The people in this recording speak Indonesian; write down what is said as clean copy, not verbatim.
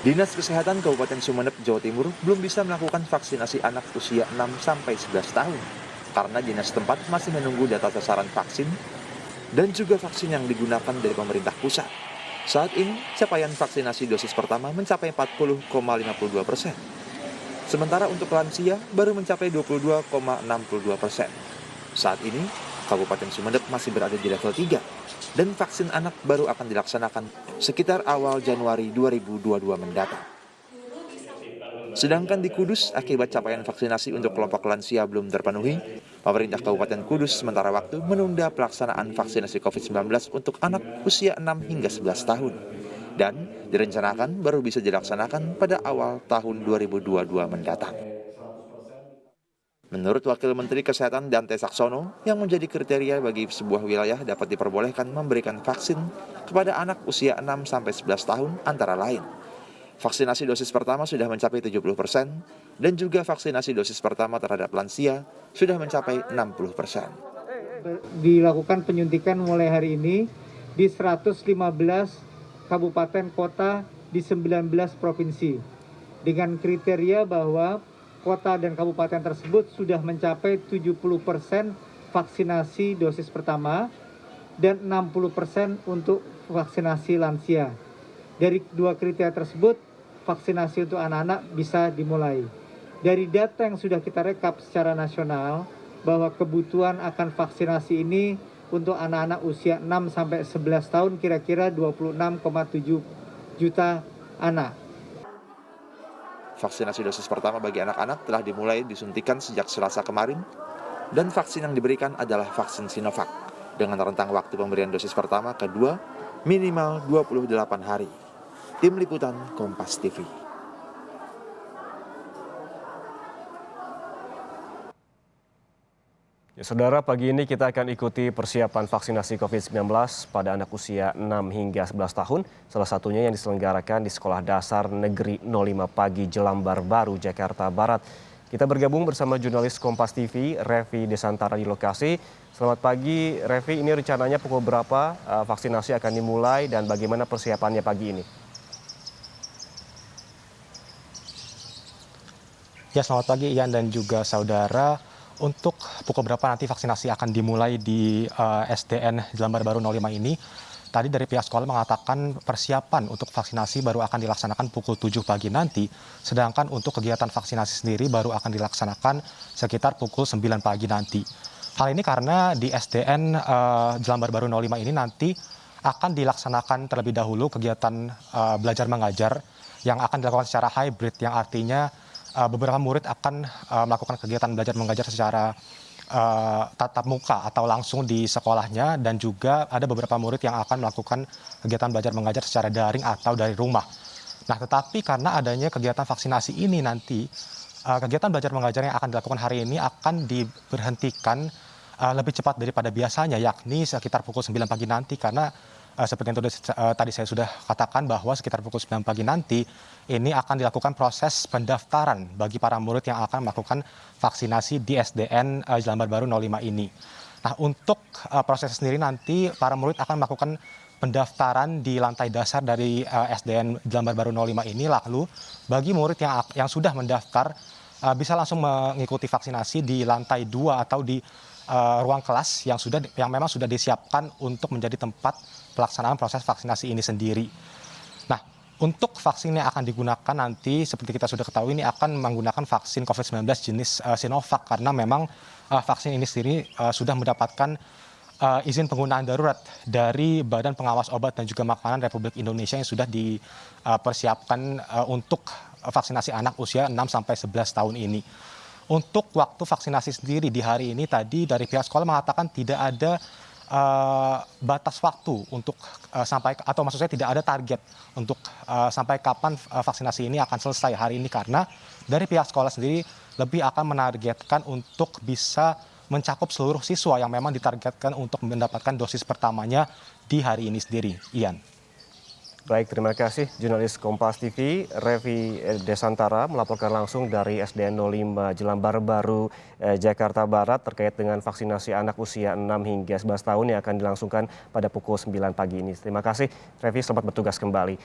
Dinas Kesehatan Kabupaten Sumeneb, Jawa Timur belum bisa melakukan vaksinasi anak usia 6-11 tahun karena dinas tempat masih menunggu data sasaran vaksin dan juga vaksin yang digunakan dari pemerintah pusat. Saat ini, capaian vaksinasi dosis pertama mencapai 40,52%. Sementara untuk lansia baru mencapai 22,62%. Saat ini, Kabupaten Sumeneb masih berada di level 3 dan vaksin anak baru akan dilaksanakan sekitar awal Januari 2022 mendatang. Sedangkan di Kudus, akibat capaian vaksinasi untuk kelompok lansia belum terpenuhi, pemerintah Kabupaten Kudus sementara waktu menunda pelaksanaan vaksinasi COVID-19 untuk anak usia 6 hingga 11 tahun. Dan direncanakan baru bisa dilaksanakan pada awal tahun 2022 mendatang. Menurut Wakil Menteri Kesehatan Dante Saxono, yang menjadi kriteria bagi sebuah wilayah dapat diperbolehkan memberikan vaksin kepada anak usia 6-11 tahun antara lain. Vaksinasi dosis pertama sudah mencapai 70% dan juga vaksinasi dosis pertama terhadap lansia sudah mencapai 60%. Dilakukan penyuntikan mulai hari ini di 115 kabupaten kota di 19 provinsi dengan kriteria bahwa kota dan kabupaten tersebut sudah mencapai 70% vaksinasi dosis pertama dan 60% untuk vaksinasi lansia. Dari dua kriteria tersebut, vaksinasi untuk anak-anak bisa dimulai. Dari data yang sudah kita rekap secara nasional, bahwa kebutuhan akan vaksinasi ini untuk anak-anak usia 6-11 tahun kira-kira 26,7 juta anak. Vaksinasi dosis pertama bagi anak-anak telah dimulai disuntikan sejak Selasa kemarin, dan vaksin yang diberikan adalah vaksin Sinovac, dengan rentang waktu pemberian dosis pertama kedua minimal 28 hari. Tim Liputan Kompas TV. Ya, Saudara, pagi ini kita akan ikuti persiapan vaksinasi COVID-19 pada anak usia 6 hingga 11 tahun, salah satunya yang diselenggarakan di Sekolah Dasar Negeri 05 Pagi Jelambar Baru, Jakarta Barat. Kita bergabung bersama jurnalis Kompas TV, Revi Desantara di lokasi. Selamat pagi, Revi. Ini rencananya pukul berapa vaksinasi akan dimulai dan bagaimana persiapannya pagi ini? Ya, selamat pagi Ian dan juga saudara. Untuk pukul berapa nanti vaksinasi akan dimulai di SDN Jelambar Baru 05 ini, tadi dari pihak sekolah mengatakan persiapan untuk vaksinasi baru akan dilaksanakan pukul 7 pagi nanti, sedangkan untuk kegiatan vaksinasi sendiri baru akan dilaksanakan sekitar pukul 9 pagi nanti. Hal ini karena di SDN Jelambar Baru 05 ini nanti akan dilaksanakan terlebih dahulu kegiatan belajar mengajar yang akan dilakukan secara hybrid, yang artinya beberapa murid akan melakukan kegiatan belajar mengajar secara tatap muka atau langsung di sekolahnya, dan juga ada beberapa murid yang akan melakukan kegiatan belajar mengajar secara daring atau dari rumah. Nah, tetapi karena adanya kegiatan vaksinasi ini nanti, kegiatan belajar mengajar yang akan dilakukan hari ini akan diberhentikan lebih cepat daripada biasanya, yakni sekitar pukul 9 pagi nanti, karena seperti yang tadi saya sudah katakan bahwa sekitar pukul 9 pagi nanti ini akan dilakukan proses pendaftaran bagi para murid yang akan melakukan vaksinasi di SDN Jelambar Baru 05 ini. Nah, untuk proses sendiri nanti para murid akan melakukan pendaftaran di lantai dasar dari SDN Jelambar Baru 05 ini. Lalu bagi murid yang sudah mendaftar bisa langsung mengikuti vaksinasi di lantai 2 atau di ruang kelas yang memang sudah disiapkan untuk menjadi tempat pelaksanaan proses vaksinasi ini sendiri. Nah, untuk vaksin yang akan digunakan nanti seperti kita sudah ketahui ini akan menggunakan vaksin COVID-19 jenis Sinovac, karena memang vaksin ini sendiri sudah mendapatkan izin penggunaan darurat dari Badan Pengawas Obat dan juga Makanan Republik Indonesia yang sudah dipersiapkan untuk vaksinasi anak usia 6-11 tahun ini. Untuk waktu vaksinasi sendiri di hari ini tadi dari pihak sekolah mengatakan tidak ada batas waktu untuk atau maksud saya tidak ada target untuk sampai kapan vaksinasi ini akan selesai hari ini, karena dari pihak sekolah sendiri lebih akan menargetkan untuk bisa mencakup seluruh siswa yang memang ditargetkan untuk mendapatkan dosis pertamanya di hari ini sendiri. Ian. Baik, terima kasih jurnalis Kompas TV, Revi Desantara melaporkan langsung dari SDN 05 Jelambar Baru, Jakarta Barat terkait dengan vaksinasi anak usia 6 hingga 11 tahun yang akan dilangsungkan pada pukul 9 pagi ini. Terima kasih, Revi, selamat bertugas kembali.